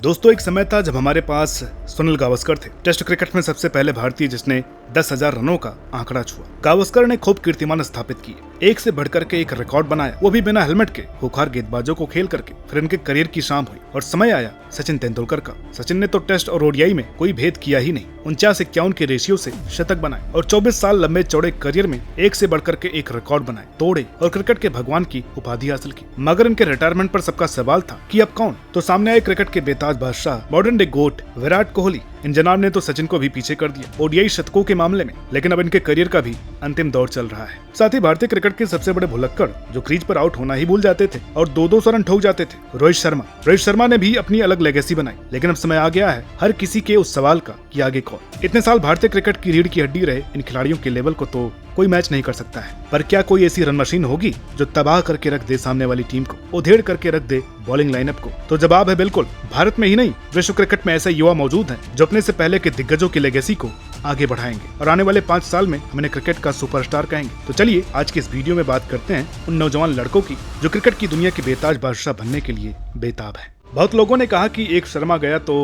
दोस्तों एक समय था जब हमारे पास सुनील गावस्कर थे, टेस्ट क्रिकेट में सबसे पहले भारतीय जिसने 10,000 रनों का आंकड़ा छुआ। गावस्कर ने खूब कीर्तिमान स्थापित किए, एक से बढ़कर के एक रिकॉर्ड बनाया, वो भी बिना हेलमेट के खूंखार गेंदबाजों को खेल करके। फिर इनके करियर की शाम हुई और समय आया सचिन तेंदुलकर का। सचिन ने तो टेस्ट और ओडीआई में कोई भेद किया ही नहीं, 49-51 के रेशियो से शतक बनाए और 24 साल लंबे चौड़े करियर में एक से बढ़कर के एक रिकॉर्ड बनाए, तोड़े और क्रिकेट के भगवान की उपाधि हासिल की। मगर इनके रिटायरमेंट पर सबका सवाल था कि अब कौन? तो सामने आए क्रिकेट के बेताज बादशाह, मॉडर्न डे गोट विराट कोहली। इन जनाब ने तो सचिन को भी पीछे कर दिया ओडीआई शतकों के मामले में, लेकिन अब इनके करियर का भी अंतिम दौर चल रहा है। साथ ही भारतीय क्रिकेट के सबसे बड़े भुलक्कड़ जो क्रीज पर आउट होना ही भूल जाते थे और 200 रन ठोक जाते थे, रोहित शर्मा ने भी अपनी अलग लेगेसी बनाई। लेकिन अब समय आ गया है हर किसी के उस सवाल का कि आगे कौन? इतने साल भारतीय क्रिकेट की रीढ़ की हड्डी रहे इन खिलाड़ियों के लेवल को तो कोई मैच नहीं कर सकता है। पर क्या कोई ऐसी रन मशीन होगी जो तबाह करके रख दे सामने वाली टीम को, उधेड़ करके रख दे बॉलिंग लाइनअप को? तो जवाब है बिल्कुल। भारत में ही नहीं, विश्व क्रिकेट में ऐसे युवा मौजूद हैं जो अपने से पहले के दिग्गजों की लेगेसी को आगे बढ़ाएंगे और आने वाले 5 साल में हम इन्हें क्रिकेट का सुपरस्टार कहेंगे। तो चलिए आज के इस वीडियो में बात करते हैं उन नौजवान लड़कों की जो क्रिकेट की दुनिया के बेताज बादशाह बनने के लिए बेताब है। बहुत लोगों ने कहा कि एक शर्मा गया तो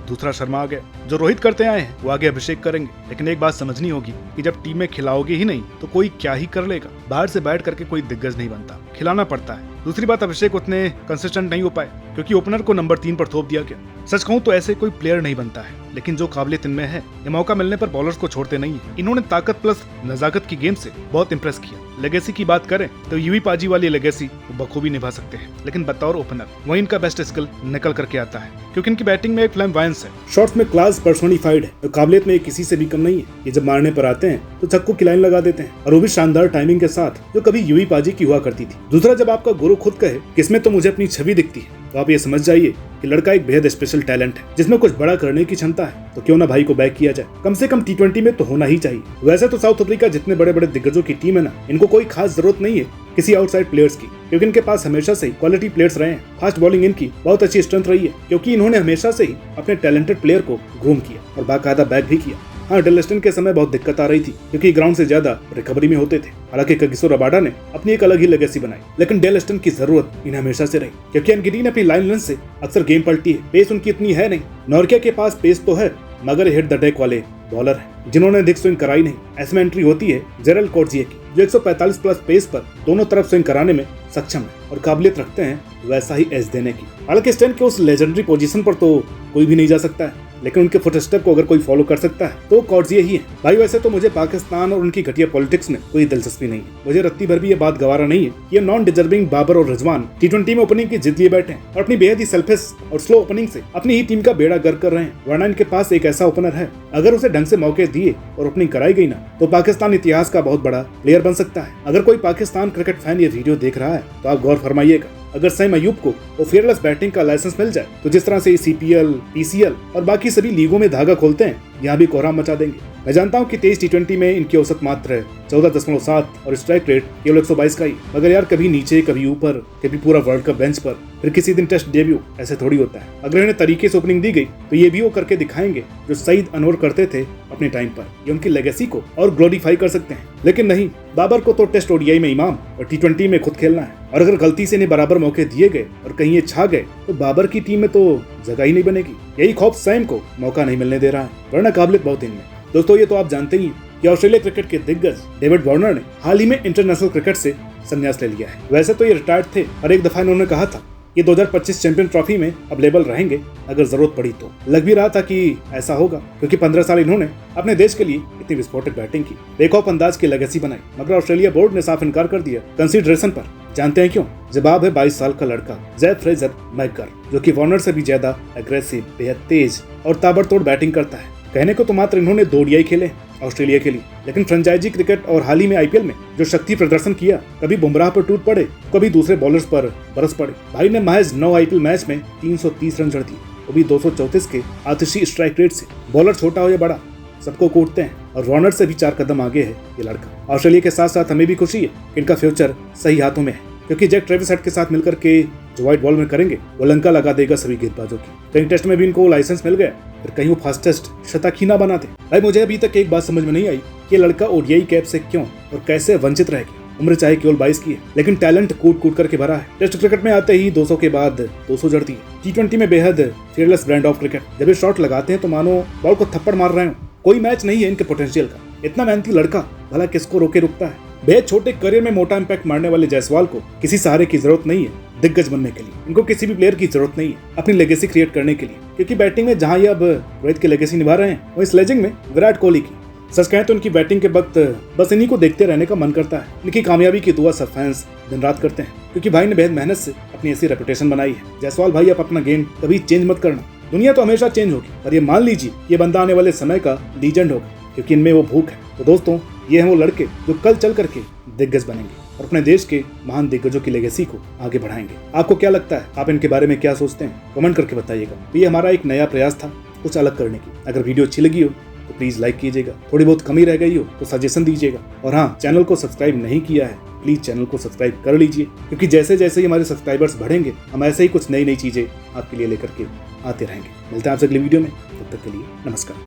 दूसरा शर्मा आ गया, जो रोहित करते आए हैं वो आगे अभिषेक करेंगे। लेकिन एक बात समझनी होगी कि जब टीम में खिलाओगे ही नहीं तो कोई क्या ही कर लेगा। बाहर से बैठ करके कोई दिग्गज नहीं बनता, खिलाना पड़ता है। दूसरी बात, अभिषेक उतने कंसिस्टेंट नहीं हो पाए क्योंकि ओपनर को नंबर 3 पर थोप दिया गया। सच कहूं तो ऐसे कोई प्लेयर नहीं बनता है, लेकिन जो काबिलियत इनमें है ये मौका मिलने पर बॉलर्स को छोड़ते नहीं है। इन्होंने ताकत प्लस नजाकत की गेम से बहुत इंप्रेस किया। लेगेसी की बात करें तो यूवी पाजी वाली लेगेसी बखूबी निभा सकते हैं, लेकिन बतौर ओपनर वही इनका बेस्ट स्किल निकल करके आता है क्योंकि इनकी बैटिंग में एक फ्लैम्बायंस है, शॉट्स में क्लास पर्सोनिफाइड है और काबिलियत में किसी से भी कम नहीं है। ये जब मारने पर आते हैं तो छक्कों की लाइन लगा देते हैं और वो भी शानदार टाइमिंग के साथ, जो कभी यूवी पाजी की हुआ करती थी। दूसरा, जब आपका गुरु खुद कहे कि इसमें तो मुझे अपनी छवि दिखती है, तो आप ये समझ जाइए कि लड़का एक बेहद स्पेशल टैलेंट है जिसमें कुछ बड़ा करने की क्षमता है। तो क्यों ना भाई को बैक किया जाए, कम से कम T20 में तो होना ही चाहिए। वैसे तो साउथ अफ्रीका जितने बड़े बड़े दिग्गजों की टीम है ना, इनको कोई खास जरूरत नहीं है किसी आउटसाइड प्लेयर्स की, क्योंकि इनके पास हमेशा से ही क्वालिटी प्लेयर्स रहे हैं। फास्ट बॉलिंग इनकी बहुत अच्छी स्ट्रेंथ रही है क्योंकि इन्होंने हमेशा से ही अपने टैलेंटेड प्लेयर को ग्रूम किया और बाकायदा बैक भी किया। हाँ, डेल स्टेन के समय बहुत दिक्कत आ रही थी क्योंकि ग्राउंड से ज्यादा रिकवरी में होते थे। हालांकि कगिसो रबाडा ने अपनी एक अलग ही लेगेसी बनाई, लेकिन डेल स्टेन की जरूरत इन्हें हमेशा से रही क्योंकि एनगिडी ने अपनी लाइन लेंथ से अक्सर गेम पलटी है। पेस उनकी इतनी है नहीं। नॉर्किया के पास पेस तो है मगर हिट द डेक वाले बॉलर है जिन्होंने अधिक स्विंग कराई नहीं। ऐसे में एंट्री होती है जेरल कोर्जिए की, जो 145 प्लस पेस पर दोनों तरफ स्विंग कराने में सक्षम है और काबिलियत रखते हैं वैसा ही एज देने की। हालांकि स्टेन के उस लेजेंडरी पोजीशन पर तो कोई भी नहीं जा सकता है, लेकिन उनके फुटस्टेप को अगर कोई फॉलो कर सकता है तो कॉर्जिए ही है। भाई वैसे तो मुझे पाकिस्तान और उनकी घटिया पॉलिटिक्स में कोई दिलचस्पी नहीं है। मुझे रत्ती भर भी ये बात गवारा नहीं है कि ये नॉन डिजर्विंग बाबर और रिजवान T20 में ओपनिंग की जिद लिए बैठे हैं और अपनी बेहद ही सेल्फिश और स्लो ओपनिंग से अपनी ही टीम का बेड़ा गर्क कर रहे हैं। वरना इनके पास एक ऐसा ओपनर है, अगर उसे ढंग से मौके दिए और ओपनिंग कराई गई ना तो पाकिस्तान इतिहास का बहुत बड़ा प्लेयर बन सकता है। अगर कोई पाकिस्तान क्रिकेट फैन ये वीडियो देख रहा है तो आप गौर फरमाइएगा, अगर सैम अयूब को वो फेयरलेस बैटिंग का लाइसेंस मिल जाए तो जिस तरह से CPL, PCL और बाकी सभी लीगों में धागा खोलते हैं, यहाँ भी कोहराम मचा देंगे। मैं जानता हूँ कि 23 T20 में इनकी औसत मात्र 14.7 और स्ट्राइक रेट केवल 122 का ही, मगर यार कभी नीचे कभी ऊपर, कभी पूरा वर्ल्ड कप बेंच पर, फिर किसी दिन टेस्ट डेब्यू, ऐसे थोड़ी होता है। अगर इन्हें तरीके से ओपनिंग दी गई तो ये भी वो करके दिखाएंगे जो सईद अनवर करते थे अपने टाइम पर। ये उनकी लेगेसी को और ग्लोरीफाई कर सकते हैं। लेकिन नहीं, बाबर को तो टेस्ट ODI में इमाम और T20 में खुद खेलना है और अगर गलती से इन्हें बराबर मौके दिए गए और कहीं ये छा गए तो बाबर की टीम में तो जगह ही नहीं बनेगी। यही खौफ सैम को मौका नहीं मिलने दे रहा है, वरना काबिलियत बहुत इनमें। दोस्तों ये तो आप जानते ही कि ऑस्ट्रेलिया क्रिकेट के दिग्गज डेविड वार्नर ने हाल ही में इंटरनेशनल क्रिकेट से संन्यास ले लिया है। वैसे तो ये रिटायर्ड थे और एक दफा इन्होंने कहा था ये 2025 चैंपियन ट्रॉफी में अवेलेबल रहेंगे अगर जरूरत पड़ी तो। लग भी रहा था कि ऐसा होगा क्योंकि 15 साल इन्होंने अपने देश के लिए इतनी विस्फोटक बैटिंग की, बेखौफ अंदाज की लेगेसी बनाई, मगर ऑस्ट्रेलिया बोर्ड ने साफ इनकार कर दिया कंसीडरेशन पर। जानते हैं क्यों? जवाब है 22 साल का लड़का ज़ेफ फ्रेजर मैकगर, जो कि वार्नर से भी ज्यादा एग्रेसिव, बेहद तेज और ताबड़तोड़ बैटिंग करता है। कहने को तो मात्र इन्होंने 2 ODI खेले ऑस्ट्रेलिया के लिए, लेकिन फ्रेंचाइजी क्रिकेट और हाल ही में IPL में जो शक्ति प्रदर्शन किया, कभी बुमराह पर टूट पड़े, कभी दूसरे बॉलर्स पर बरस पड़े। भाई ने महज 9 IPL मैच में 330 रन जड़ दिए, वो भी 234 के आतिशी स्ट्राइक रेट से। बॉलर छोटा हो या बड़ा, सबको कूटते हैं और वार्नर से भी 4 कदम आगे है ये लड़का। ऑस्ट्रेलिया के साथ साथ हमें भी खुशी है कि इनका फ्यूचर सही हाथों में है क्योंकि जैक ट्रेविस हेड के साथ मिलकर के जो व्हाइट बॉल में करेंगे वो लंका लगा देगा सभी गेंदबाजों की। कहीं टेस्ट में भी इनको लाइसेंस मिल गया, फिर कहीं वो फास्टेस्ट शतक ही ना बनाते। भाई मुझे अभी तक एक बात समझ में नहीं आई कि ये लड़का ODI कैप से क्यों और कैसे वंचित रह गया। उम्र चाहे केवल 22 की है, लेकिन टैलेंट कूट कूट करके भरा है। टेस्ट क्रिकेट में आते ही 200 के बाद 200 जड़ती है। T20 में बेहद फियरलेस ब्रांड ऑफ क्रिकेट। जब ये शॉट लगाते हैं तो मानो बॉल को थप्पड़ मार रहे हो। कोई मैच नहीं है इनके पोटेंशियल का। इतना मेहनती लड़का भला किसको रोके रुकता है। बेहद छोटे करियर में मोटा इंपैक्ट मारने वाले जायसवाल को किसी सहारे की जरूरत नहीं है दिग्गज बनने के लिए। इनको किसी भी प्लेयर की जरूरत नहीं है अपनी लेगेसी क्रिएट करने के लिए, क्योंकि बैटिंग में जहां ये अब रोहित की लेगेसी निभा रहे हैं, वहीं स्लेजिंग में विराट कोहली की। सच कहें तो इनकी बैटिंग के वक्त बस इन्हीं को देखते रहने का मन करता है। इनकी कामयाबी की दुआ सब फैंस दिन रात करते हैं, क्योंकि भाई ने बेहद मेहनत से अपनी ऐसी रेपुटेशन बनाई है। जायसवाल भाई, आप अपना गेम कभी चेंज मत करना। दुनिया तो हमेशा चेंज होगी, पर ये मान लीजिए ये बंदा आने वाले समय का लीजेंड होगा, क्योंकि इनमें वो भूख है। तो दोस्तों, ये हैं वो लड़के जो कल चल करके दिग्गज बनेंगे और अपने देश के महान दिग्गजों की लेगेसी को आगे बढ़ाएंगे। आपको क्या लगता है? आप इनके बारे में क्या सोचते हैं? कमेंट करके बताइएगा। तो ये हमारा एक नया प्रयास था कुछ अलग करने की। अगर वीडियो अच्छी लगी हो तो प्लीज लाइक कीजिएगा। थोड़ी बहुत कमी रह गई हो तो सजेशन दीजिएगा। और हाँ, चैनल को सब्सक्राइब नहीं किया है, प्लीज चैनल को सब्सक्राइब कर लीजिए, क्योंकि जैसे जैसे ही हमारे सब्सक्राइबर्स बढ़ेंगे, हम ऐसे ही कुछ नई नई चीजें आपके लिए लेकर के आते रहेंगे। मिलते हैं आपसे अगली वीडियो में। तब तक के लिए नमस्कार।